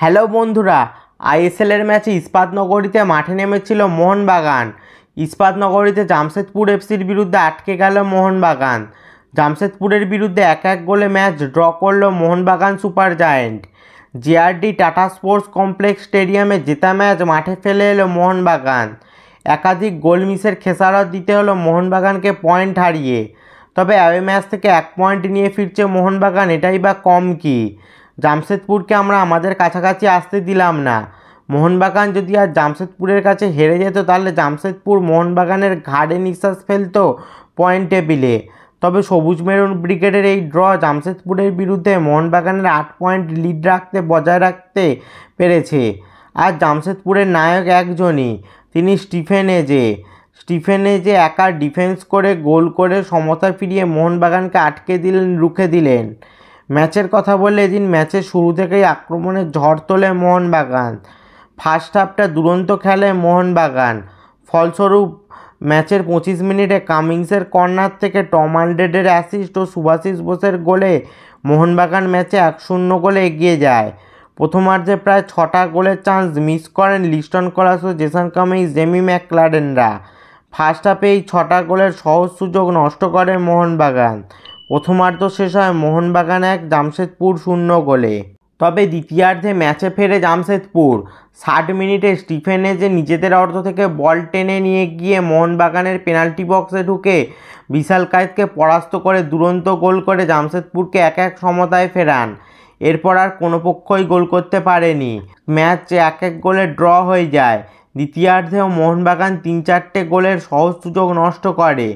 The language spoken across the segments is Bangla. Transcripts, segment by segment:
হ্যালো বন্ধুরা, আইএসএলের ম্যাচে ইস্পাতনগরীতে মাঠে নেমেছিল মোহনবাগান। ইস্পাতনগরীতে জামশেদপুর এফসির বিরুদ্ধে আটকে গেল মোহনবাগান। জামশেদপুরের বিরুদ্ধে 1-1 গোলে ম্যাচ ড্র করল Mohun Bagan super giant. JRD tata sports complex স্টেডিয়ামে জেতা ম্যাচ মাঠে ফেলে এলো মোহনবাগান। একাধিক গোল মিসের খেসারত দিতে হলো মোহনবাগানকে পয়েন্ট হারিয়ে। তবে অ্যাওয়ে ম্যাচ থেকে 1 পয়েন্ট নিয়ে ফিরছে মোহনবাগান, এটাই বা কম কি? জামশেদপুরকে আমরা আমাদের কাছাকাছি আসতে দিলাম না। মোহনবাগান যদি আর জামশেদপুরের কাছে হেরে যেত তাহলে জামশেদপুর মোহনবাগানের ঘাড়ে নিঃশ্বাস ফেলত পয়েন্ট টেবিলে। তবে সবুজ মেরুন ব্রিগেডের এই ড্র জামশেদপুরের বিরুদ্ধে মোহনবাগানের 8 পয়েন্ট লিড বজায় রাখতে পেরেছে। আর জামশেদপুরের নায়ক একজনই, তিনি স্টিফেন এজে একা ডিফেন্স করে গোল করে সমতা ফিরিয়ে মোহনবাগানকে রুখে দিলেন। ম্যাচের কথা বললে এদিন ম্যাচের শুরু থেকেই আক্রমণের ঝড় তোলে মোহনবাগান। ফার্স্ট হাফটা দুরন্ত খেলে মোহনবাগান। ফলস্বরূপ ম্যাচের 25 মিনিটে কামিংসের কর্নার থেকে টম আলড্রেডের অ্যাসিস্ট ও সুভাশিস বোসের গোলে মোহনবাগান ম্যাচে 1-0 গোলে এগিয়ে যায়। প্রথমার্ধে প্রায় 6টা গোলের চান্স মিস করেন লিস্টন কোলাস ও জেসন কামিংস, জেমি ম্যাকলারেনরা। ফার্স্ট হাফে এই 6টা গোলের সহজ সুযোগ নষ্ট করে মোহনবাগান। প্রথমার্ধ শেষ হয় মোহনবাগান 1, জামশেদপুর 0 গোলে। তবে দ্বিতীয়ার্ধে ম্যাচে ফেরে জামশেদপুর। 60 মিনিটে স্টিফেন এজে নিজেদের অর্ধ থেকে বল টেনে নিয়ে গিয়ে মোহনবাগানের পেনাল্টি বক্সে ঢুকে বিশাল কায়েতকে পরাস্ত করে দুরন্ত গোল করে জামশেদপুরকে 1-1 সমতায় ফেরান। এরপর আর কোনো পক্ষই গোল করতে পারেনি। ম্যাচ 1-1 গোলে ড্র হয়ে যায়। দ্বিতীয়ার্ধেও মোহনবাগান 3-4টে গোলের সহজ সুযোগ নষ্ট করে।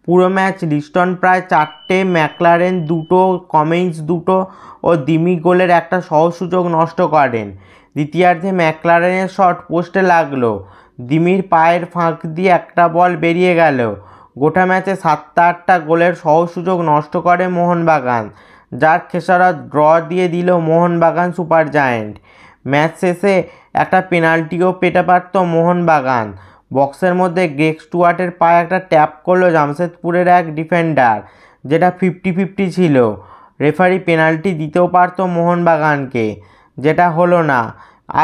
পুরো ম্যাচ লিস্টন প্রায় 4টে, ম্যাকলারেন 2টো, কামিংস 2টো ও দিমি গোলের একটা সহজ সুযোগ নষ্ট করেন। দ্বিতীয়ার্ধে ম্যাকলারেনের শট পোস্টে লাগলো, দিমির পায়ের ফাঁক দিয়ে একটা বল বেরিয়ে গেল। গোটা ম্যাচে 7টা গোলের সহজ সুযোগ নষ্ট করে মোহনবাগান, যার খেসারত ড্র দিয়ে দিল মোহনবাগান সুপার জায়েন্ট। ম্যাচ শেষে একটা পেনাল্টিও পেতে পারত মোহনবাগান। বক্সের মধ্যে গ্রেগ স্টুয়ার্টের পায়ে একটা ট্যাপ করলো জামশেদপুরের এক ডিফেন্ডার, যেটা 50-50 ছিল। রেফারি পেনাল্টি দিতেও পারত মোহনবাগানকে, যেটা হলো না।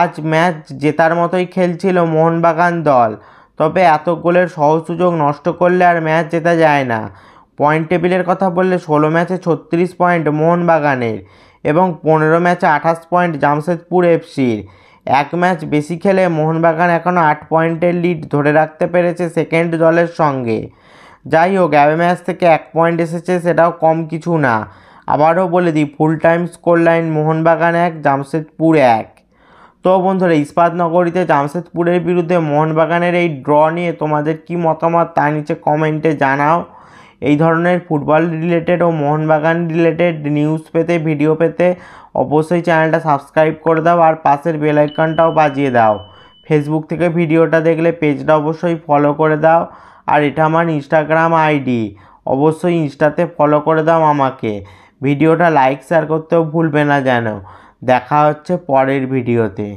আজ ম্যাচ জেতার মতোই খেলছিল মোহনবাগান দল। তবে এত গোলের সহজ সুযোগ নষ্ট করলে আর ম্যাচ জেতা যায় না। পয়েন্ট টেবিলের কথা বললে 16 ম্যাচে 36 পয়েন্ট মোহনবাগানের এবং 15 ম্যাচে 28 পয়েন্ট জামশেদপুর এফসির। 1 ম্যাচ বেশি খেলে মোহনবাগান এখনও 8 পয়েন্টের লিড ধরে রাখতে পেরেছে সেকেন্ড দলের সঙ্গে। যাই হোক, অ্যাওয়ে ম্যাচ থেকে 1 পয়েন্ট এসেছে, সেটাও কম কিছু না। আবারও বলে দিই, full time score line Mohun Bagan 1, Jamshedpur 1। তো বন্ধুরা, ইস্পাতনগরীতে জামশেদপুরের বিরুদ্ধে মোহনবাগানের এই ড্র নিয়ে তোমাদের কি মতামত তা নিচে কমেন্টে জানাও। এই ধরনের ফুটবল রিলেটেড ও মোহনবাগান রিলেটেড নিউজ পেতে, ভিডিও পেতে অবশ্যই চ্যানেলটা সাবস্ক্রাইব করে দাও আর পাশের বেল আইকনটাও বাজিয়ে দাও। ফেসবুক থেকে ভিডিওটা দেখলে পেজটা অবশ্যই ফলো করে দাও। আর এটা আমার ইনস্টাগ্রাম আইডি, অবশ্যই ইনস্টাতে ফলো করে দাও আমাকে। ভিডিওটা লাইক শেয়ার করতেও ভুলবে না যেন। দেখা হচ্ছে পরের ভিডিওতে।